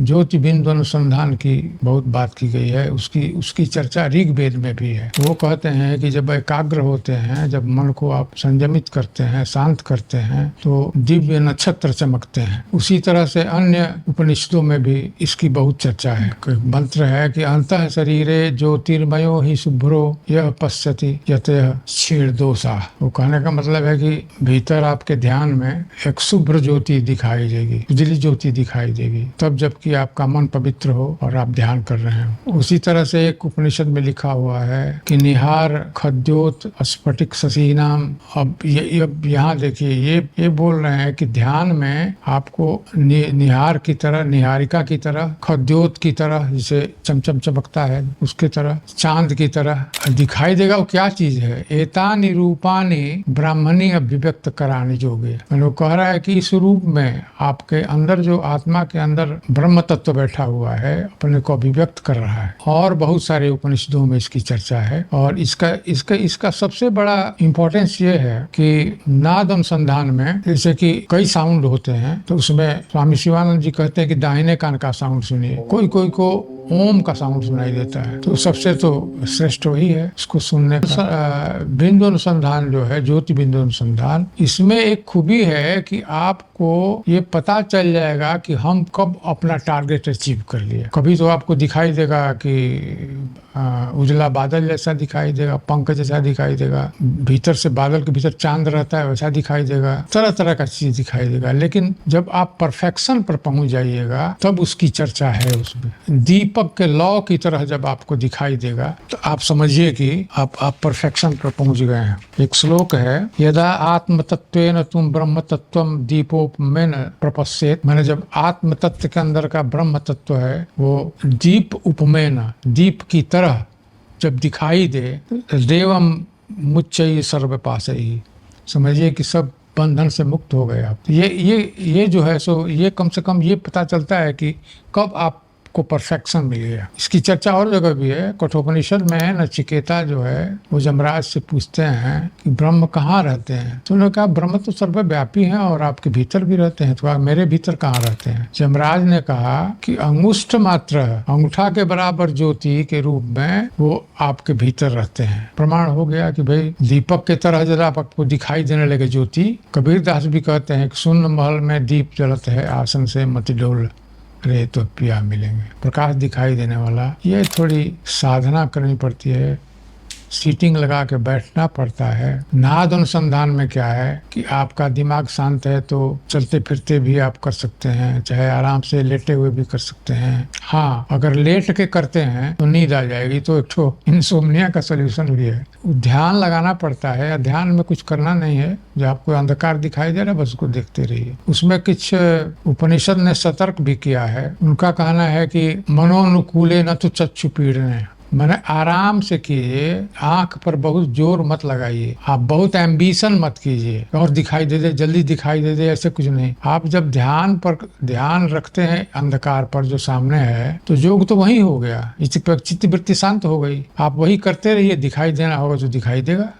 ज्योति बिंदु अनुसंधान की बहुत बात की गई है। उसकी उसकी चर्चा ऋग्वेद में भी है। वो कहते हैं कि जब एकाग्र होते हैं, जब मन को आप संयमित करते हैं, शांत करते हैं, तो दिव्य नक्षत्र चमकते हैं। उसी तरह से अन्य उपनिषदों में भी इसकी बहुत चर्चा है। मंत्र है कि अंतः शरीरे ज्योतिर्मयो ही शुभ्रो यह पश्यति यतः क्षीण दोषा। वो कहने का मतलब है कि भीतर आपके ध्यान में एक शुभ्र ज्योति दिखाई देगी, उजली ज्योति दिखाई देगी, तब जबकि आपका मन पवित्र हो और आप ध्यान कर रहे हो। उसी तरह से एक उपनिषद में लिखा हुआ है कि निहार खद्योत स्फटिक शशीनाम। अब यहाँ देखिए, ये बोल रहे हैं कि ध्यान में आपको निहार की तरह, निहारिका की तरह, खद्योत की तरह, जैसे चमचम चमकता है उसके तरह, चांद की तरह दिखाई देगा। वो क्या चीज है? एतानि रूपानि ब्राह्मणी अभिव्यक्त कराने जोगे। वो कह रहा है कि इस रूप में आपके अंदर, जो आत्मा के अंदर ब्रह्म तत्व बैठा हुआ है, अपने को अभिव्यक्त कर रहा है। और बहुत सारे उपनिषदों में इसकी चर्चा है। और इसका सबसे बड़ा इम्पोर्टेंस ये है कि नाद अनुसंधान में, जैसे कि कई साउंड होते हैं, तो उसमें स्वामी शिवानंद जी कहते हैं कि दाहिने कान का साउंड सुनिए। कोई को ओम का साउंड सुनाई देता है, तो सबसे तो श्रेष्ठ वही है उसको सुनने का। बिंदु अनुसंधान जो है, ज्योति बिंदु अनुसंधान, इसमें एक खूबी है कि आपको ये पता चल जाएगा कि हम कब अपना टारगेट अचीव कर लिए। कभी तो आपको दिखाई देगा कि उजला बादल जैसा दिखाई देगा, पंख जैसा दिखाई देगा, भीतर से बादल के भीतर चांद रहता है वैसा दिखाई देगा, तरह तरह का चीज दिखाई देगा। लेकिन जब आप परफेक्शन पर पहुंच जाइएगा तब उसकी चर्चा है। उसमें दीपक के लौ की तरह जब आपको दिखाई देगा तो आप समझिए कि आप परफेक्शन पर पहुंच गए हैं। एक श्लोक है, यदा आत्म तत्वेन तुम ब्रह्म तत्वम दीपोपमेन प्रपश्येत। मैंने जब आत्म तत्व के अंदर का ब्रह्म तत्व है वो दीप उपमेन, दीप की तरह जब दिखाई दे, देवम मुच्चई सर्व पासई, समझिए कि सब बंधन से मुक्त हो गए आप। ये जो है सो, ये कम से कम ये पता चलता है कि कब आपको परफेक्शन मिल गया। इसकी चर्चा और जगह भी है। कठोपनिषद में नचिकेता जो है वो यमराज से पूछते हैं कि ब्रह्म कहाँ रहते हैं, तो उन्होंने कहा ब्रह्म तो सर्वव्यापी हैं और आपके भीतर भी रहते हैं। तो कहा मेरे भीतर कहाँ रहते हैं? यमराज ने कहा कि अंगुष्ठ मात्र, अंगूठा के बराबर ज्योति के रूप में वो आपके भीतर रहते हैं। प्रमाण हो गया कि भाई दीपक के तरह जब आपको दिखाई देने लगे ज्योति। कबीर दास भी कहते हैं कि सुन महल में दीप जलत है, आसन से मत डोल रे तो पिया मिलेंगे। प्रकाश दिखाई देने वाला, ये थोड़ी साधना करनी पड़ती है, सीटिंग लगा के बैठना पड़ता है। नाद अनुसंधान में क्या है कि आपका दिमाग शांत है तो चलते फिरते भी आप कर सकते हैं, चाहे आराम से लेटे हुए भी कर सकते हैं। हाँ, अगर लेट के करते हैं तो नींद आ जाएगी, तो एक ठो इंसोम्निया का सोल्यूशन भी है। ध्यान लगाना पड़ता है। ध्यान में कुछ करना नहीं है, जो आपको अंधकार दिखाई दे रहा है बस उसको देखते रहिए। उसमें कुछ उपनिषद ने सतर्क भी किया है। उनका कहना है कि मनोनुकूले न तो चक्षु पीड़ने, मैंने आराम से कीजिए, आंख पर बहुत जोर मत लगाइए, आप बहुत एम्बिशन मत कीजिए और दिखाई दे दे, जल्दी दिखाई दे दे, ऐसे कुछ नहीं। आप जब ध्यान पर ध्यान रखते हैं अंधकार पर जो सामने है, तो योग तो वही हो गया, चित्त वृत्ति शांत हो गई। आप वही करते रहिए, दिखाई देना होगा तो दिखाई देगा।